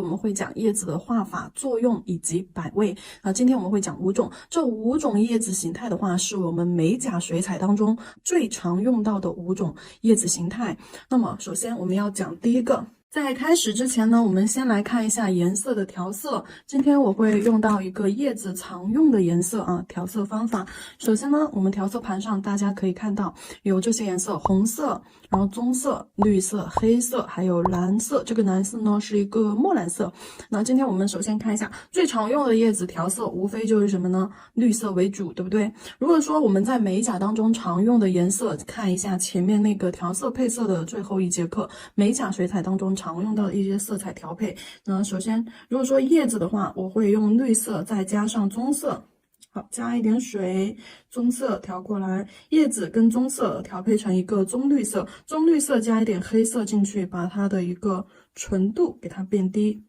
我们会讲叶子的画法、作用以及摆位。今天我们会讲5种，这5种叶子形态的话，是我们美甲水彩当中最常用到的5种叶子形态。那么首先我们要讲第一个。在开始之前呢，我们先来看一下颜色的调色。今天我会用到一个叶子常用的颜色调色方法。首先呢，我们调色盘上大家可以看到有这些颜色：红色，然后棕色、绿色、黑色，还有蓝色。这个蓝色呢是一个墨蓝色。那今天我们首先看一下最常用的叶子调色，无非就是什么呢？绿色为主，对不对？如果说我们在美甲当中常用的颜色，看一下前面那个调色配色的最后一节课，美甲水彩当中常用到的一些色彩调配。那首先，如果说叶子的话，我会用绿色再加上棕色，好，加一点水，棕色调过来，叶子跟棕色调配成一个棕绿色，棕绿色加一点黑色进去，把它的一个纯度给它变低。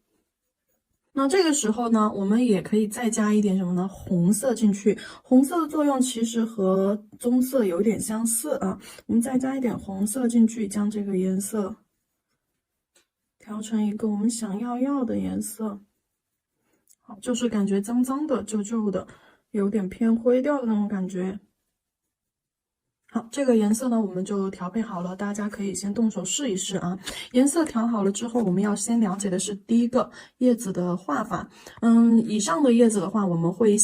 那这个时候呢，我们也可以再加一点什么呢？红色进去。红色的作用其实和棕色有点相似我们再加一点红色进去，将这个颜色调成一个我们想要的颜色。好，就是感觉脏脏的、旧旧的，有点偏灰调的那种感觉。好，这个颜色呢，我们就调配好了，大家可以先动手试一试颜色调好了之后，我们要先了解的是第一个叶子的画法。以上的叶子的话，我们会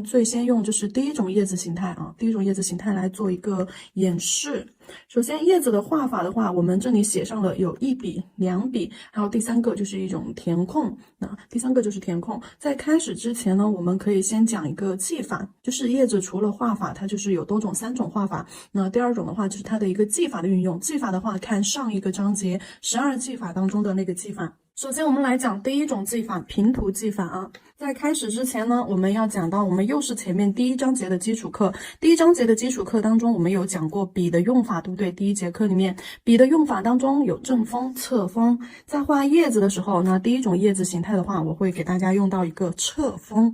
最先用就是第一种叶子形态第一种叶子形态来做一个演示。首先，叶子的画法的话，我们这里写上了有1笔、2笔，还有第3个就是一种填空。那第3个就是填空。在开始之前呢，我们可以先讲一个技法，就是叶子除了画法，它就是有多种3种画法。那第2种的话，就是它的一个技法的运用。技法的话，看上一个章节12技法当中的那个技法。首先我们来讲第一种技法，平涂技法在开始之前呢，我们要讲到我们又是前面第1章节的基础课。第1章节的基础课当中，我们有讲过笔的用法，对不对？第1节课里面，笔的用法当中有正锋、侧锋。在画叶子的时候，那第一种叶子形态的话，我会给大家用到一个侧锋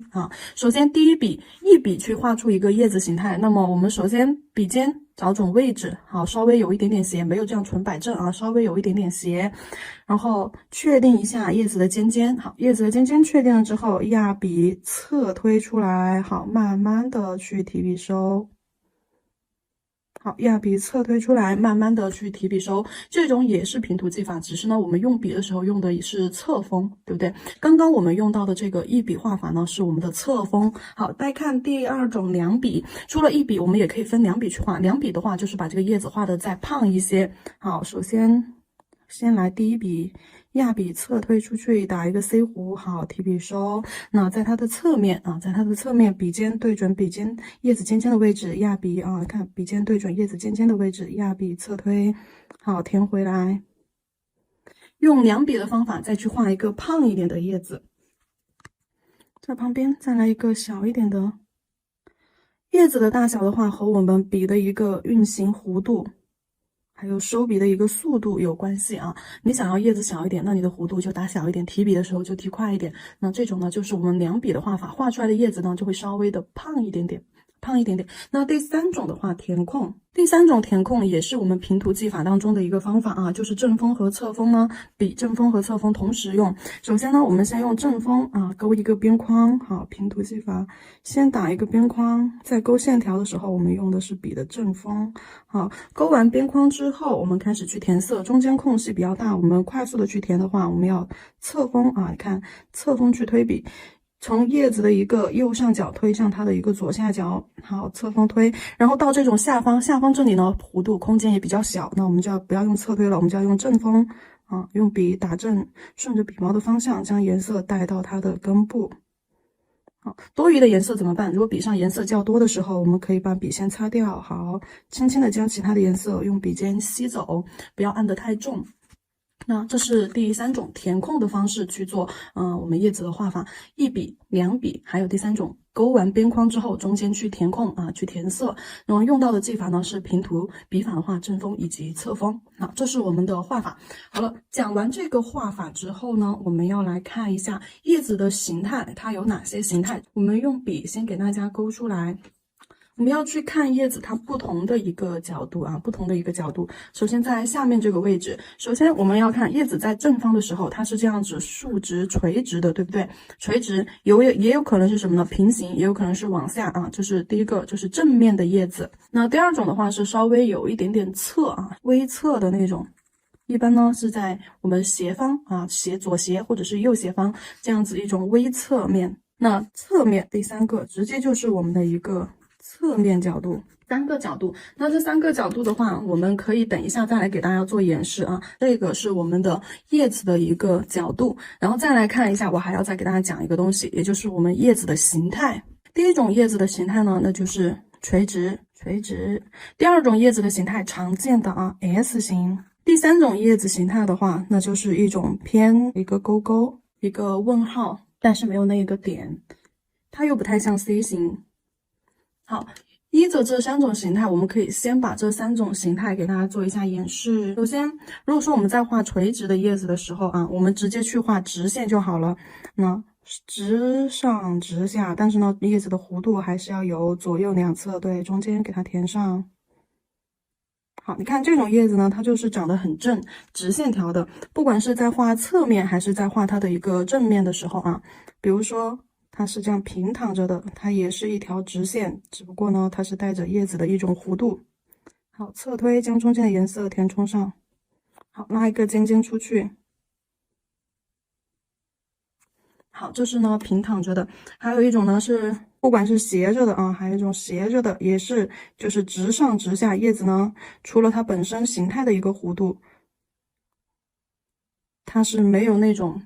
首先第一笔，一笔去画出一个叶子形态。那么我们首先笔尖找准位置，好，稍微有一点点斜，没有这样纯摆正稍微有一点点斜。然后确定一下叶子的尖尖，好，叶子的尖尖确定了之后，压笔侧推出来，好，慢慢的去提笔收。好，压笔侧推出来，慢慢的去提笔收，这种也是平涂技法，只是呢，我们用笔的时候用的是侧锋，对不对？刚刚我们用到的这个1笔画法呢，是我们的侧锋。好，再看第2种2笔，除了1笔，我们也可以分2笔去画。2笔的话，就是把这个叶子画的再胖一些。好，首先来第1笔，压笔侧推出去，打一个 C 弧，好，提笔收。那在它的侧面笔尖对准笔尖叶子尖尖的位置，压笔看笔尖对准叶子尖尖的位置，压笔侧推，好，填回来。用2笔的方法再去画一个胖一点的叶子，在旁边再来一个小一点的。叶子的大小的话，和我们笔的一个运行弧度还有收笔的一个速度有关系你想要叶子小一点，那你的弧度就打小一点，提笔的时候就提快一点。那这种呢，就是我们2笔的画法，画出来的叶子呢就会稍微的胖一点点。那第3种的话，填空。第3种填空也是我们平涂技法当中的一个方法就是正锋和侧锋呢，正锋和侧锋同时用。首先呢，我们先用正锋勾一个边框，好，平涂技法，先打一个边框，在勾线条的时候，我们用的是笔的正锋。好，勾完边框之后，我们开始去填色，中间空隙比较大，我们快速的去填的话，我们要侧锋你看侧锋去推笔。从叶子的一个右上角推向它的一个左下角，好，侧锋推，然后到这种下方这里呢，弧度空间也比较小，那我们就不要用侧推了，我们就要用正锋用笔打正，顺着笔毛的方向将颜色带到它的根部。好，多余的颜色怎么办？如果笔上颜色较多的时候，我们可以把笔先擦掉，好，轻轻的将其他的颜色用笔尖吸走，不要按得太重。那这是第3种填空的方式去做我们叶子的画法，1笔、2笔，还有第3种勾完边框之后中间去填空去填色。然后用到的技法呢是平涂，笔法的话正锋以及侧锋。这是我们的画法。好了，讲完这个画法之后呢，我们要来看一下叶子的形态，它有哪些形态。我们用笔先给大家勾出来。我们要去看叶子它不同的一个角度啊，不同的一个角度。首先在下面这个位置，首先我们要看叶子在正方的时候，它是这样子竖直垂直的，对不对？垂直也有可能是什么呢？平行，也有可能是往下啊。这是第一个，就是正面的叶子。那第二种的话是稍微有一点点侧啊，微侧的那种。一般呢是在我们斜方啊，左斜或者是右斜方这样子一种微侧面。那侧面第三个直接就是我们的一个侧面角度，3个角度。那这3个角度的话，我们可以等一下再来给大家做演示啊。这个是我们的叶子的一个角度，然后再来看一下，我还要再给大家讲一个东西，也就是我们叶子的形态。第一种叶子的形态呢，那就是垂直。第二种叶子的形态常见的啊 S 型。第三种叶子形态的话，那就是一种偏一个勾勾，一个问号，但是没有那一个点，它又不太像 C 型。好，依着这3种形态，我们可以先把这3种形态给大家做一下演示。首先，如果说我们在画垂直的叶子的时候啊，我们直接去画直线就好了。那直上直下，但是呢，叶子的弧度还是要有左右两侧，对，中间给它填上。好，你看这种叶子呢，它就是长得很正，直线条的。不管是在画侧面还是在画它的一个正面的时候啊，比如说它是这样平躺着的，它也是一条直线，只不过呢，它是带着叶子的一种弧度。好，侧推将中间的颜色填充上。好，拉一个尖尖出去。好，这是呢平躺着的，还有一种呢是不管是斜着的啊，还有一种斜着的，也是就是直上直下，叶子呢除了它本身形态的一个弧度，它是没有那种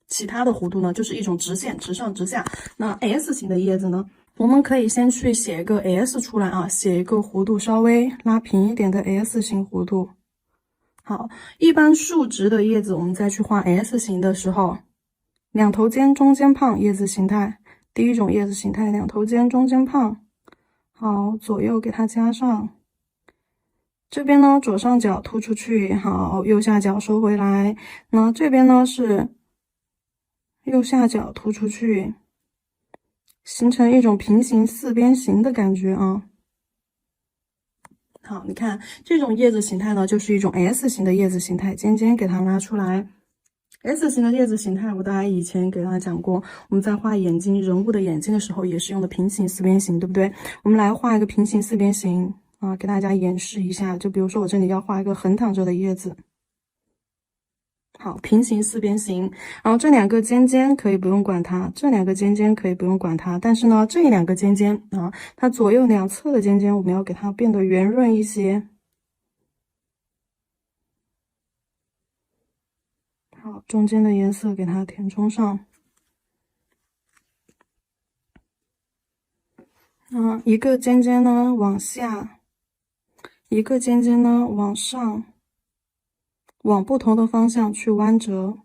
其他的弧度呢，就是一种直线，直上直下。那 S 型的叶子呢，我们可以先去写一个 S 出来啊，写一个弧度稍微拉平一点的 S 型弧度。好，一般竖直的叶子，我们再去画 S 型的时候。两头尖，中间胖，叶子形态。第一种叶子形态，两头尖，中间胖。好，左右给它加上。这边呢，左上角突出去，好，右下角收回来。那这边呢是右下角突出去，形成一种平行四边形的感觉啊。好，你看这种叶子形态呢，就是一种 S 型的叶子形态，尖尖给它拉出来。S 型的叶子形态，大家以前给大家讲过，我们在画眼睛人物的眼睛的时候，也是用的平行四边形，对不对？我们来画一个平行四边形啊，给大家演示一下。就比如说我这里要画一个横躺着的叶子，好，平行四边形。然后这2个尖尖可以不用管它，这2个尖尖可以不用管它，但是呢，这2个尖尖啊，它左右两侧的尖尖，我们要给它变得圆润一些。好，中间的颜色给它填充上。一个尖尖呢往下，一个尖尖呢往上，往不同的方向去弯折。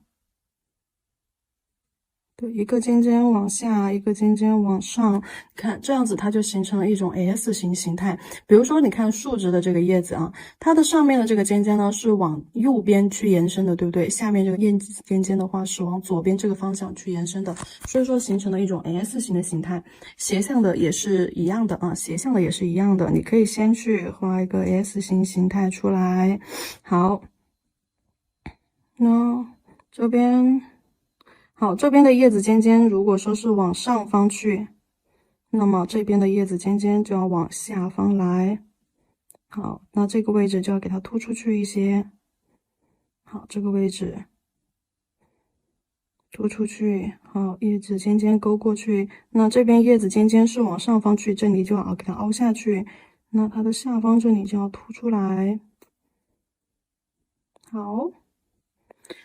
对，一个尖尖往下，一个尖尖往上，看这样子它就形成了一种 S 型形态。比如说，你看竖直的这个叶子啊，它的上面的这个尖尖呢是往右边去延伸的，对不对？下面这个尖尖的话是往左边这个方向去延伸的，所以说形成了一种 S 型的形态。斜向的也是一样的啊，斜向的也是一样的。你可以先去画一个 S 型形态出来。好，那这边。好，这边的叶子尖尖如果说是往上方去，那么这边的叶子尖尖就要往下方来。好，那这个位置就要给它突出去一些。好，这个位置突出去。好，叶子尖尖勾过去。那这边叶子尖尖是往上方去，这里就要给它凹下去。那它的下方这里就要凸出来。好。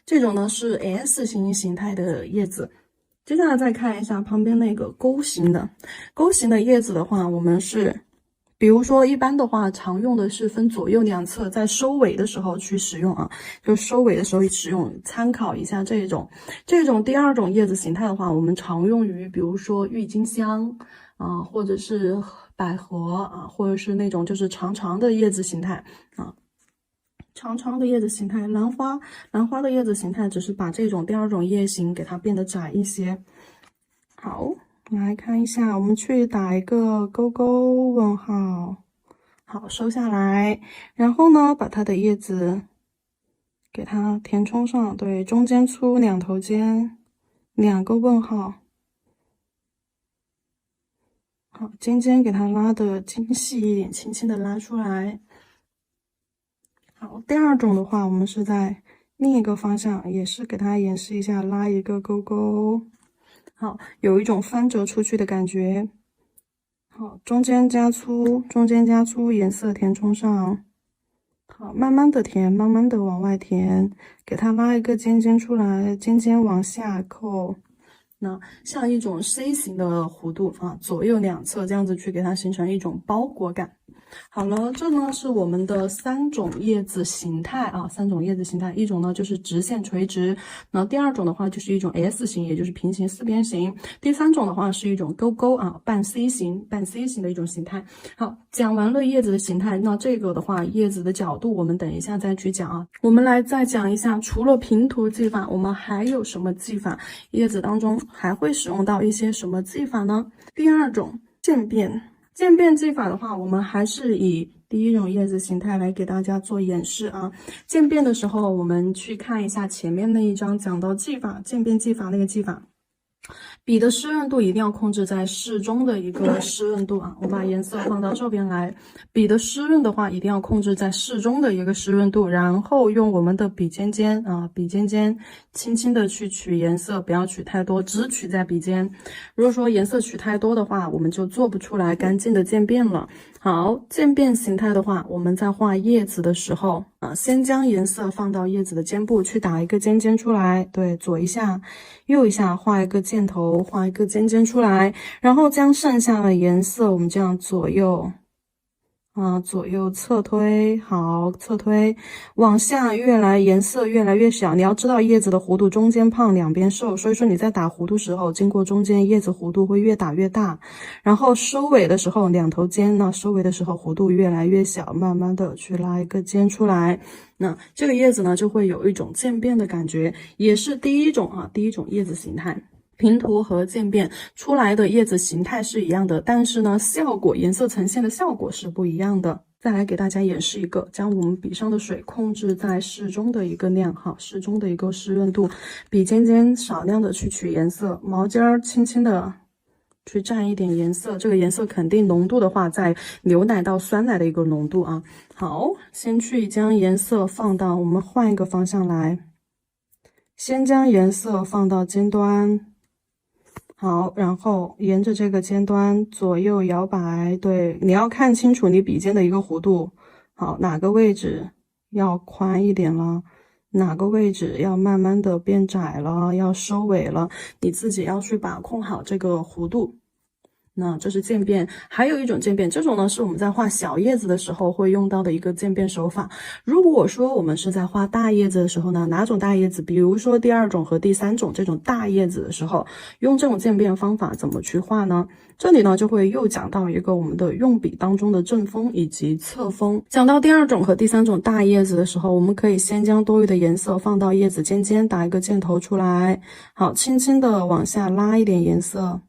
这种呢是 S 型形态的叶子，接下来再看一下旁边那个钩形的。钩形的叶子的话，我们是，比如说一般的话，常用的是分左右两侧，在收尾的时候去使用啊，就收尾的时候使用，参考一下这种。这种第2种叶子形态的话，我们常用于比如说郁金香啊，或者是百合啊，或者是那种就是长长的叶子形态啊。长长的叶子形态，兰花的叶子形态只是把这种第2种叶形给它变得窄一些。好，来看一下，我们去打一个勾勾问号，好，收下来。然后呢，把它的叶子给它填充上，对，中间粗，两头尖，2个问号。好，尖尖给它拉的精细一点，轻轻的拉出来。好，第二种的话，我们是在另一个方向，也是给它演示一下，拉一个勾勾。好，有一种翻折出去的感觉。好，中间加粗，中间加粗，颜色填充上。好，慢慢的填，慢慢的往外填，给它拉一个尖尖出来，尖尖往下扣。那像一种 C 型的弧度啊，左右两侧这样子去给它形成一种包裹感。好了，这呢是我们的3种叶子形态啊，3种叶子形态，一种呢就是直线垂直，那第二种的话就是一种 S 型，也就是平行四边形，第3种的话是一种勾勾啊，半 C 型的一种形态。好，讲完了叶子的形态，那这个的话，叶子的角度我们等一下再去讲啊。我们来再讲一下，除了平涂技法，我们还有什么技法？叶子当中还会使用到一些什么技法呢？第2种渐变。渐变技法的话，我们还是以第1种叶子形态来给大家做演示啊。渐变的时候，我们去看一下前面那一章讲到技法，渐变技法那个技法。笔的湿润度一定要控制在适中的一个湿润度啊，我把颜色放到这边来。笔的湿润的话，一定要控制在适中的一个湿润度，然后用我们的笔尖尖啊，笔尖尖轻轻的去取颜色，不要取太多，只取在笔尖。如果说颜色取太多的话，我们就做不出来干净的渐变了。好，渐变形态的话，我们在画叶子的时候啊，先将颜色放到叶子的尖部去打一个尖尖出来，对，左一下，右一下，画一个箭头，画一个尖尖出来，然后将剩下的颜色我们这样左右侧推，好，侧推往下颜色越来越小。你要知道叶子的弧度中间胖两边瘦，所以说你在打弧度时候，经过中间叶子弧度会越打越大，然后收尾的时候两头尖，那收尾的时候弧度越来越小，慢慢的去拉一个尖出来，那这个叶子呢就会有一种渐变的感觉，也是第一种叶子形态。平涂和渐变出来的叶子形态是一样的，但是呢，颜色呈现的效果是不一样的。再来给大家演示一个，将我们笔上的水控制在适中的一个量，适中的一个湿润度，笔尖尖少量的去取颜色，毛尖儿轻轻的去蘸一点颜色，这个颜色肯定浓度的话，在牛奶到酸奶的一个浓度啊。好，先去将颜色放到，我们换一个方向来，先将颜色放到尖端。好，然后沿着这个尖端左右摇摆，对，你要看清楚你笔尖的一个弧度，好，哪个位置要宽一点了，哪个位置要慢慢的变窄了，要收尾了，你自己要去把控好这个弧度。那这是渐变，还有一种渐变，这种呢是我们在画小叶子的时候会用到的一个渐变手法。如果说我们是在画大叶子的时候呢，哪种大叶子？比如说第2种和第3种这种大叶子的时候，用这种渐变方法怎么去画呢？这里呢就会又讲到一个我们的用笔当中的正锋以及侧锋。讲到第2种和第3种大叶子的时候，我们可以先将多余的颜色放到叶子尖尖，打一个箭头出来，好，轻轻的往下拉一点颜色。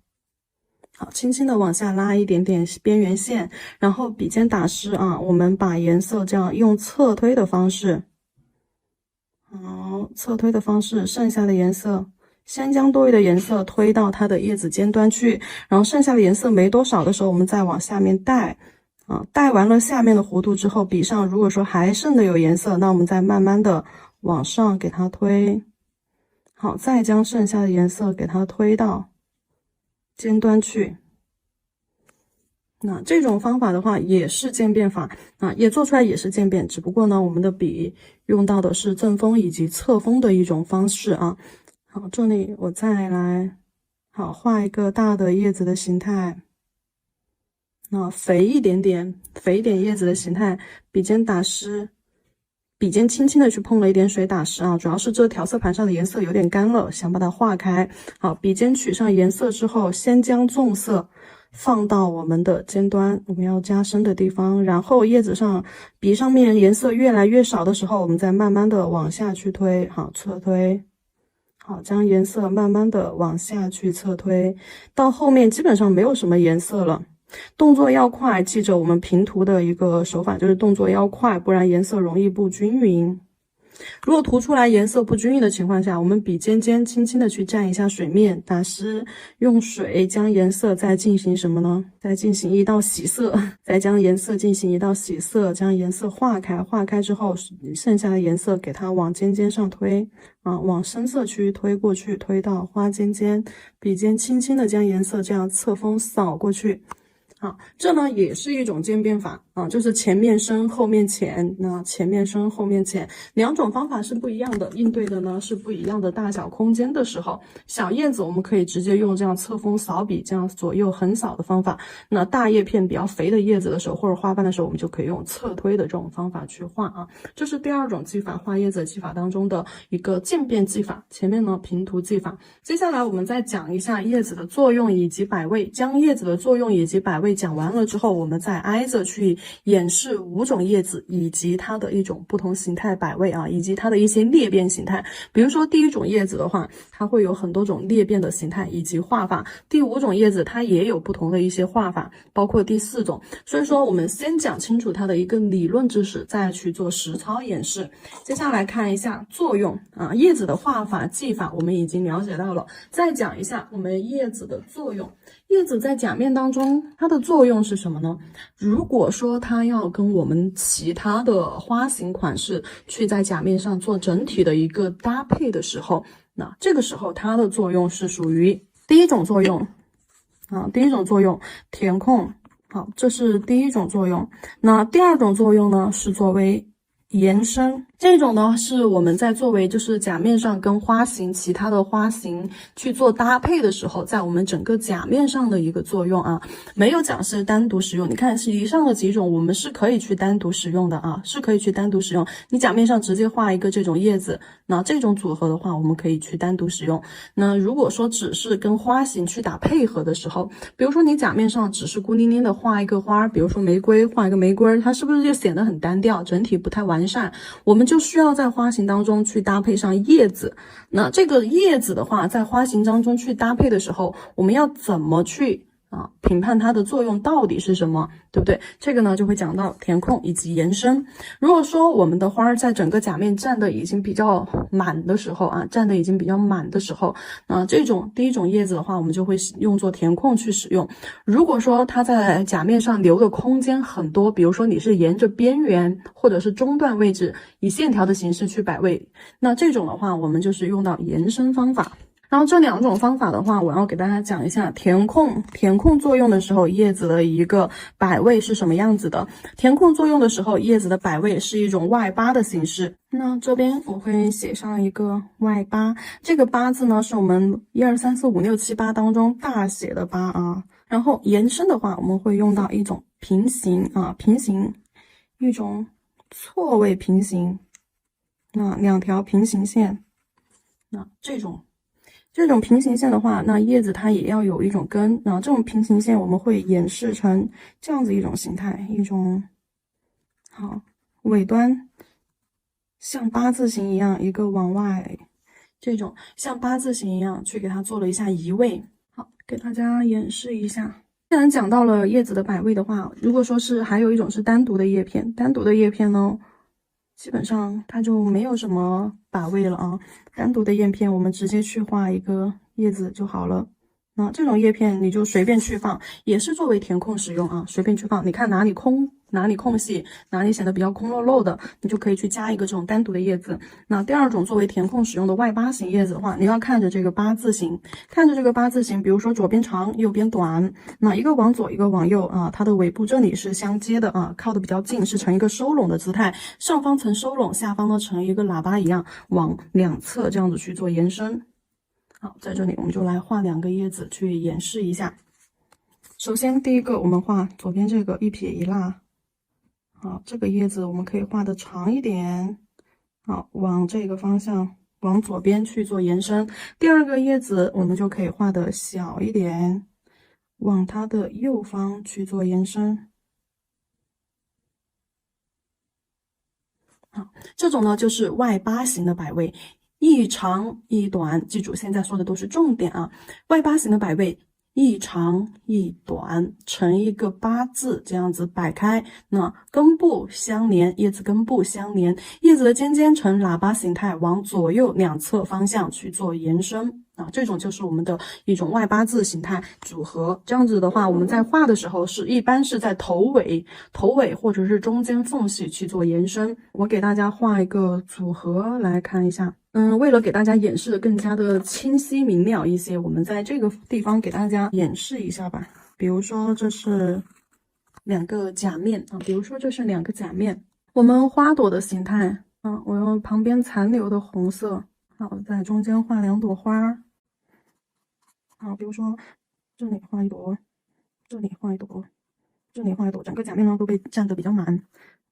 好，轻轻的往下拉一点点边缘线，然后笔尖打湿啊，我们把颜色这样用侧推的方式，好，侧推的方式，剩下的颜色先将多余的颜色推到它的叶子尖端去，然后剩下的颜色没多少的时候，我们再往下面带啊，带完了下面的弧度之后，笔上如果说还剩的有颜色，那我们再慢慢的往上给它推，好，再将剩下的颜色给它推到尖端去。那这种方法的话也是渐变法啊，也做出来也是渐变，只不过呢我们的笔用到的是正锋以及侧锋的一种方式啊。好，这里我再来好画一个大的叶子的形态，那肥一点叶子的形态，笔尖打湿，笔尖轻轻的去碰了一点水打湿啊，主要是这调色盘上的颜色有点干了，想把它化开。好，笔尖取上颜色之后，先将重色放到我们的尖端，我们要加深的地方，然后叶子上笔上面颜色越来越少的时候，我们再慢慢的往下去推，好，侧推，好，将颜色慢慢的往下去侧推，到后面基本上没有什么颜色了。动作要快，记着我们平涂的一个手法就是动作要快，不然颜色容易不均匀。如果涂出来颜色不均匀的情况下，我们笔尖尖轻轻的去蘸一下水面，打湿，用水将颜色再进行什么呢？再进行一道洗色，再将颜色进行一道洗色，将颜色化开，化开之后，剩下的颜色给它往尖尖上推，往深色区推过去，推到花尖尖，笔尖轻轻的将颜色这样侧锋扫过去。好，这呢也是一种渐变法啊，就是前面深后面浅，那前面深后面浅两种方法是不一样的，应对的呢是不一样的大小空间的时候，小叶子我们可以直接用这样侧锋扫笔这样左右横扫的方法，那大叶片比较肥的叶子的时候或者花瓣的时候，我们就可以用侧推的这种方法去画啊，这是第二种技法，画叶子的技法当中的一个渐变技法，前面呢平涂技法。接下来我们再讲一下叶子的作用以及摆位，将叶子的作用以及摆位讲完了之后，我们再挨着去演示5种叶子以及它的一种不同形态摆位啊，以及它的一些裂变形态。比如说第1种叶子的话，它会有很多种裂变的形态以及画法。第5种叶子它也有不同的一些画法，包括第4种。所以说我们先讲清楚它的一个理论知识，再去做实操演示。接下来看一下作用啊，叶子的画法技法我们已经了解到了，再讲一下我们叶子的作用。叶子在甲面当中，它的作用是什么呢？如果说它要跟我们其他的花型款式去在甲面上做整体的一个搭配的时候，那这个时候它的作用是属于第1种作用啊，第1种作用填空，好，这是第1种作用。那第2种作用呢，是作为延伸，这种呢是我们在作为就是甲面上跟花型其他的花型去做搭配的时候，在我们整个甲面上的一个作用啊，没有讲是单独使用。你看是以上的几种我们是可以去单独使用的啊，是可以去单独使用。你甲面上直接画一个这种叶子，那这种组合的话我们可以去单独使用。那如果说只是跟花型去打配合的时候，比如说你甲面上只是孤零零的画一个花，比如说玫瑰，画一个玫瑰，它是不是就显得很单调，整体不太完善？我们就需要在花型当中去搭配上叶子。那这个叶子的话，在花型当中去搭配的时候，我们要怎么去评判它的作用到底是什么，对不对？这个呢就会讲到填空以及延伸。如果说我们的花在整个甲面占的已经比较满的时候啊，占的已经比较满的时候，那这种第1种叶子的话，我们就会用作填空去使用。如果说它在甲面上留的空间很多，比如说你是沿着边缘或者是中段位置以线条的形式去摆位，那这种的话我们就是用到延伸方法。然后这2种方法的话，我要给大家讲一下填空作用的时候叶子的一个摆位是什么样子的。填空作用的时候叶子的摆位是一种外八的形式。那这边我会写上一个外八，这个八字呢是我们1、2、3、4、5、6、7、8当中大写的八啊。然后延伸的话，我们会用到一种平行啊，平行，一种错位平行，那2条平行线，那这种平行线的话，那叶子它也要有一种根，那这种平行线我们会演示成这样子一种形态，一种好尾端像八字形一样，一个往外，这种像八字形一样去给它做了一下移位。好，给大家演示一下。既然讲到了叶子的摆位的话，如果说是还有一种是单独的叶片，单独的叶片呢，基本上它就没有什么摆位了啊。单独的叶片我们直接去画一个叶子就好了。那这种叶片你就随便去放，也是作为填空使用啊，随便去放。你看哪里空，哪里空隙，哪里显得比较空落落的，你就可以去加一个这种单独的叶子。那第2种作为填空使用的外八型叶子的话，你要看着这个八字形，看着这个八字形，比如说左边长，右边短，那一个往左，一个往右啊，它的尾部这里是相接的啊，靠得比较近，是呈一个收拢的姿态，上方呈收拢，下方呢呈一个喇叭一样往2侧这样子去做延伸。好，在这里我们就来画2个叶子去演示一下。首先第一个我们画左边这个一撇一捺，好，这个叶子我们可以画的长一点，好，往这个方向往左边去做延伸。第2个叶子我们就可以画的小一点，往它的右方去做延伸。好，这种呢就是外八型的摆位。一长一短，记住现在说的都是重点啊。外八形的摆位，一长一短，成一个八字，这样子摆开。那根部相连，叶子根部相连，叶子的尖尖呈喇叭形态，往左右两侧方向去做延伸。这种就是我们的一种外八字形态组合。这样子的话，我们在画的时候一般是在头尾或者是中间缝隙去做延伸。我给大家画一个组合来看一下。为了给大家演示的更加的清晰明了一些，我们在这个地方给大家演示一下吧。比如说这是两个假面啊，我们花朵的形态我用旁边残留的红色，好，在中间画两朵花。好，比如说这里画一朵，这里画一朵，这里画一朵，整个假面呢都被占得比较满。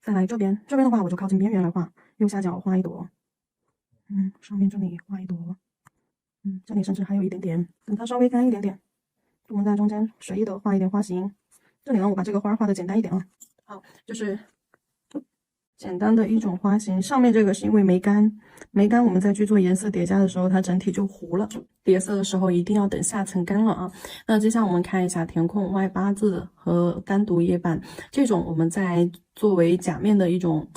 再来这边的话，我就靠近边缘来画，右下角画一朵，上面这里画一朵，这里甚至还有一点点，等它稍微干一点点，我们在中间随意的画一点花型。这里呢，我把这个花画的简单一点啊，好，就是简单的一种花型。上面这个是因为没干，我们再去做颜色叠加的时候，它整体就糊了。叠色的时候一定要等下层干了啊。那接下来我们看一下填空外八字和单独页板，这种我们在作为假面的一种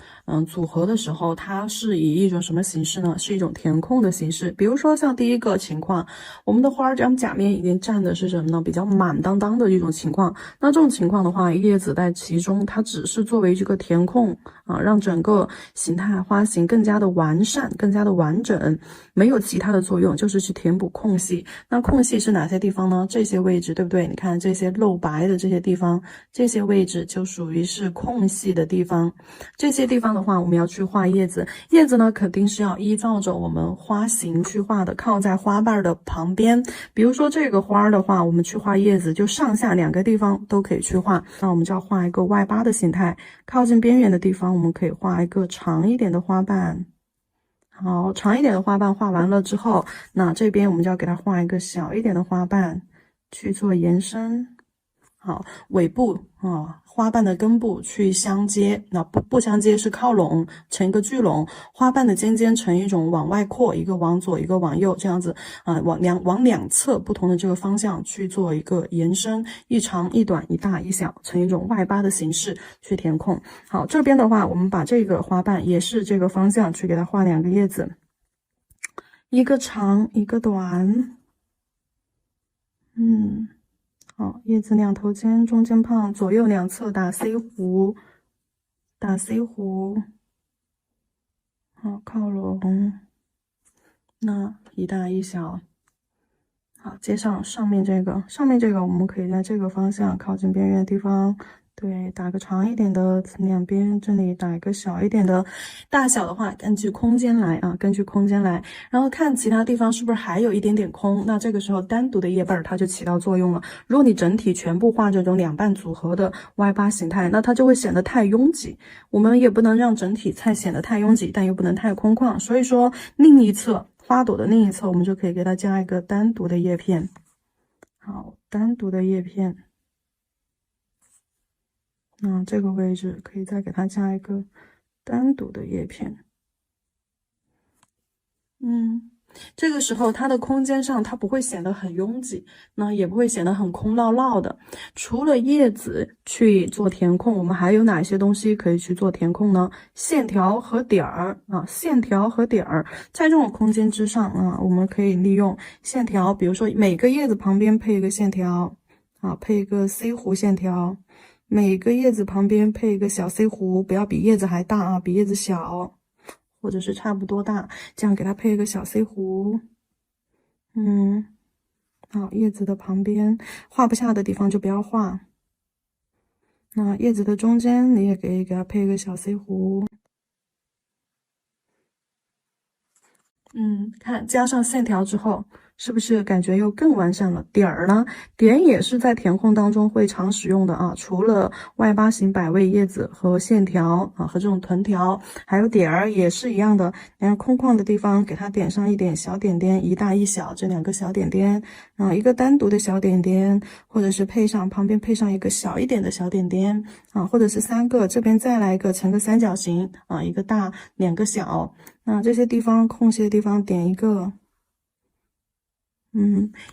组合的时候，它是以一种什么形式呢？是一种填空的形式。比如说像第一个情况，我们的花这张假面已经占的是什么呢？比较满当当的一种情况。那这种情况的话，叶子在其中，它只是作为这个填空让整个形态花型更加的完善，更加的完整，没有其他的作用，就是去填补空隙。那空隙是哪些地方呢？这些位置，对不对？你看这些露白的这些地方，这些位置就属于是空隙的地方。这些地方的话，我们要去画叶子。叶子呢，肯定是要依照着我们花型去画的，靠在花瓣的旁边。比如说这个花的话，我们去画叶子，就上下两个地方都可以去画。那我们就要画一个外八的形态，靠近边缘的地方，我们可以画一个长一点的花瓣。好，长一点的花瓣画完了之后，那这边我们就要给它画一个小一点的花瓣去做延伸。好，尾部花瓣的根部去相接，那不相接是靠拢，成一个聚拢。花瓣的尖尖成一种往外扩，一个往左，一个往右，这样子往两侧不同的这个方向去做一个延伸，一长一短，一大一小，成一种外八的形式去填空。好，这边的话，我们把这个花瓣也是这个方向去给它画两个叶子，一个长，一个短。好，叶子两头尖，中间胖，左右两侧打 C 弧，好，靠拢，那一大一小。好，接上面这个，我们可以在这个方向靠近边缘的地方，对，打个长一点的，两边这里打一个小一点的。大小的话，根据空间来，然后看其他地方是不是还有一点点空，那这个时候单独的叶瓣它就起到作用了。如果你整体全部画这种两半组合的外八形态，那它就会显得太拥挤。我们也不能让整体菜显得太拥挤，但又不能太空旷。所以说，另一侧花朵的另一侧，我们就可以给它加一个单独的叶片。好，单独的叶片。那这个位置可以再给它加一个单独的叶片。这个时候它的空间上它不会显得很拥挤，那也不会显得很空落落的。除了叶子去做填空，我们还有哪些东西可以去做填空呢？线条和点儿在这种空间之上我们可以利用线条，比如说每个叶子旁边配一个线条配一个 C 弧线条，每个叶子旁边配一个小 C 弧，不要比叶子还大比叶子小，或者是差不多大，这样给它配一个小 C 弧。好，叶子的旁边画不下的地方就不要画。那叶子的中间你也可以给它配一个小 C 弧。看加上线条之后，是不是感觉又更完善了？点儿呢？点也是在填空当中会常使用的啊，除了外八形百味叶子和线条啊和这种藤条，还有点儿也是一样的。你看空旷的地方给它点上一点小点点，一大一小这两个小点点啊，一个单独的小点点，或者是旁边配上一个小一点的小点点啊，或者是3个，这边再来一个成个三角形啊，一个大2个小，那这些地方空隙的地方点一个。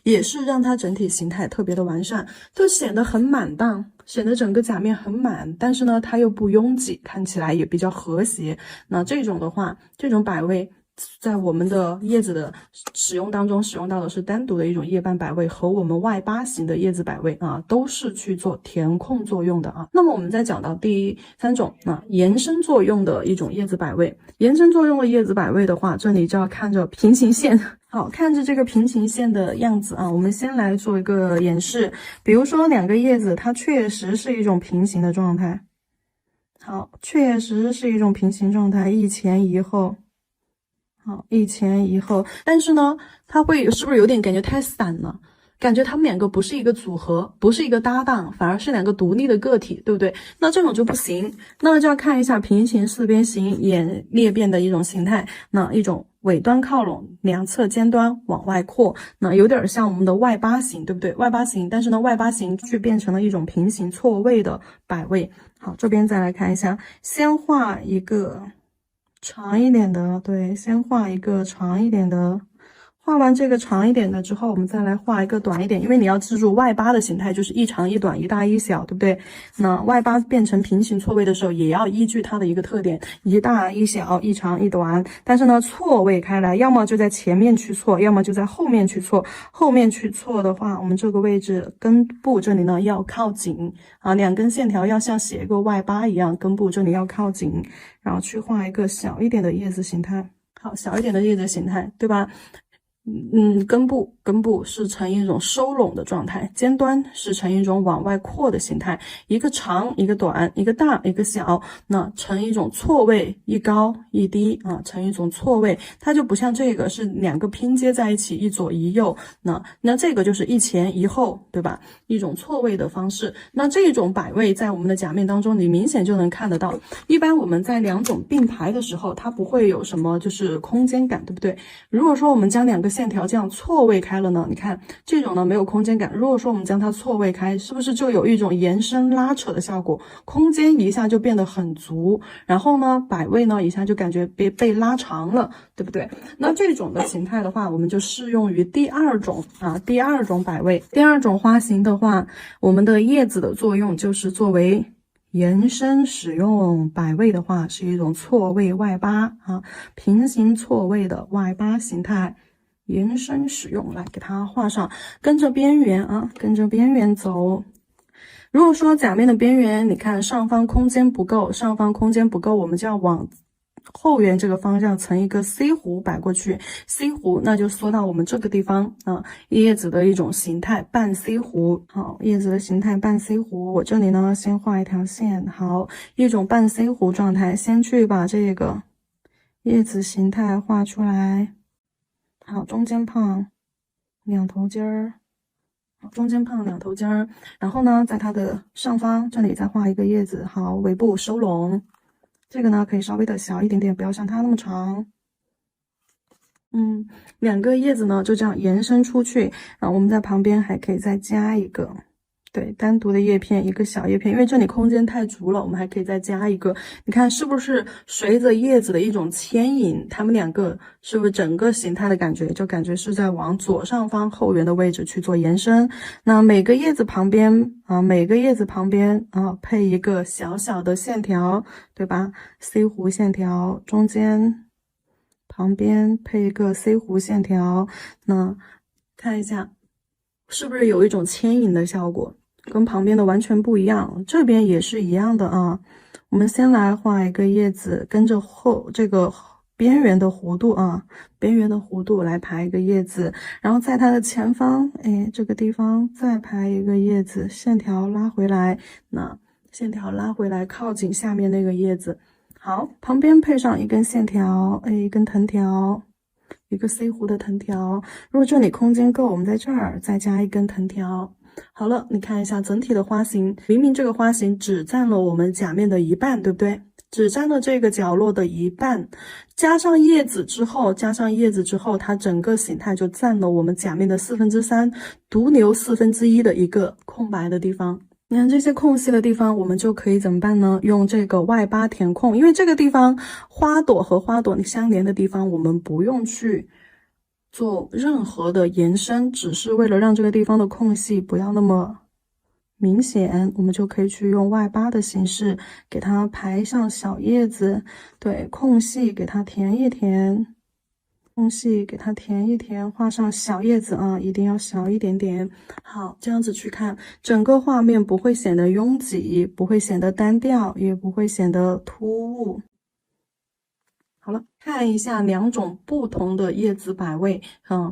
也是让它整体形态特别的完善，就显得很满当，显得整个甲面很满，但是呢，它又不拥挤，看起来也比较和谐。那这种的话，这种百味在我们的叶子的使用当中，使用到的是单独的一种叶瓣百味和我们外八型的叶子百味啊，都是去做填空作用的啊。那么我们再讲到第3种啊，延伸作用的一种叶子百味。延伸作用的叶子百味的话，这里就要看着平行线。好，看着这个平行线的样子啊，我们先来做一个演示。比如说2个叶子，它确实是一种平行的状态。好，确实是一种平行状态，一前一后。好，一前一后，但是呢，它是不是有点感觉太散了？感觉它们2个不是一个组合，不是一个搭档，反而是2个独立的个体，对不对？那这种就不行，那就要看一下平行四边形眼裂变的一种形态，那一种尾端靠拢，两侧尖端往外扩，那有点像我们的外八形，对不对？外八形，但是呢，外八形却变成了一种平行错位的百味。好，这边再来看一下，先画一个长一点的，对，先画一个长一点的。画完这个长一点的之后，我们再来画一个短一点，因为你要记住外八的形态就是一长一短，一大一小，对不对？那外八变成平行错位的时候，也要依据它的一个特点，一大一小，一长一短。但是呢，错位开来，要么就在前面去错，要么就在后面去错。后面去错的话，我们这个位置根部这里呢要靠紧啊，2根线条要像写一个外八一样，根部这里要靠紧，然后去画一个小一点的叶子形态。好，小一点的叶子形态，对吧？根部是呈一种收拢的状态，尖端是呈一种往外扩的形态，一个长一个短，一个大一个小，那呈一种错位，一高一低啊，呈一种错位，它就不像这个是2个拼接在一起，一左一右，那这个就是一前一后，对吧？一种错位的方式。那这种百味在我们的甲面当中，你明显就能看得到。一般我们在2种并排的时候，它不会有什么就是空间感，对不对？如果说我们将2个线条这样错位开了呢，你看这种呢没有空间感。如果说我们将它错位开，是不是就有一种延伸拉扯的效果？空间一下就变得很足，然后呢百味呢一下就感觉被拉长了，对不对？那这种的形态的话，我们就适用于第2种啊，第2种百味。第2种花型的话，我们的叶子的作用就是作为延伸使用，百味的话是一种错位外八啊，平行错位的外八形态。延伸使用，来给它画上，跟着边缘啊，跟着边缘走。如果说甲面的边缘，你看上方空间不够，我们就要往后缘这个方向成一个 C 弧摆过去 ，C 弧那就缩到我们这个地方啊，叶子的一种形态半 C 弧。好，叶子的形态半 C 弧，我这里呢先画一条线。好，一种半 C 弧状态，先去把这个叶子形态画出来。好，中间胖2头尖儿，中间胖2头尖儿，然后呢，在它的上方这里再画一个叶子。好，尾部收拢，这个呢可以稍微的小一点点，不要像它那么长。2个叶子呢就这样延伸出去啊，我们在旁边还可以再加一个。对，单独的叶片，一个小叶片，因为这里空间太足了，我们还可以再加一个。你看是不是随着叶子的一种牵引，它们2个是不是整个形态的感觉就感觉是在往左上方后缘的位置去做延伸？那每个叶子旁边啊，配一个小小的线条，对吧 ？C 弧线条，中间旁边配一个 C 弧线条，那看一下是不是有一种牵引的效果？跟旁边的完全不一样，这边也是一样的啊。我们先来画一个叶子，跟着这个边缘的弧度啊，边缘的弧度来排一个叶子，然后在它的前方，这个地方再排一个叶子，线条拉回来，那线条拉回来靠近下面那个叶子。好，旁边配上一根线条，一根藤条，一个 C 弧的藤条。如果这里空间够，我们在这儿再加一根藤条。好了，你看一下整体的花型，明明这个花型只占了我们甲面的一半，对不对？只占了这个角落的一半，加上叶子之后，它整个形态就占了我们甲面的3/4，独留1/4的一个空白的地方。你看这些空隙的地方，我们就可以怎么办呢？用这个外八填空，因为这个地方花朵和花朵相连的地方，我们不用去做任何的延伸，只是为了让这个地方的空隙不要那么明显，我们就可以去用外八的形式给它排上小叶子，对，空隙给它填一填，画上小叶子啊，一定要小一点点。好，这样子去看，整个画面不会显得拥挤，不会显得单调，也不会显得突兀。好了，看一下两种不同的叶子摆位，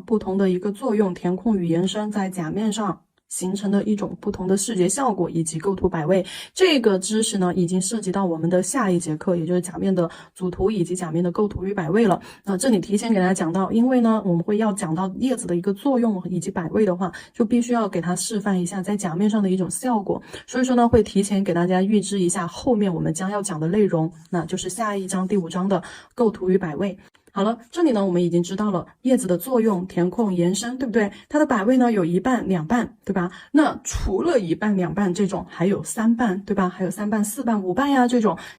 不同的一个作用，填空与延伸在甲面上形成的一种不同的视觉效果以及构图摆位。这个知识呢，已经涉及到我们的下一节课，也就是甲面的组图以及甲面的构图与摆位了。这里提前给大家讲到，因为呢，我们会要讲到叶子的一个作用以及摆位的话，就必须要给它示范一下在甲面上的一种效果。所以说呢，会提前给大家预知一下后面我们将要讲的内容，那就是下一章第5章的构图与摆位。好了，这里呢我们已经知道了叶子的作用，填空延伸，对不对？它的摆位呢有一半、两半，对吧？那除了一半、两半这种，还有3半，对吧？还有3半、4半、5半呀这种。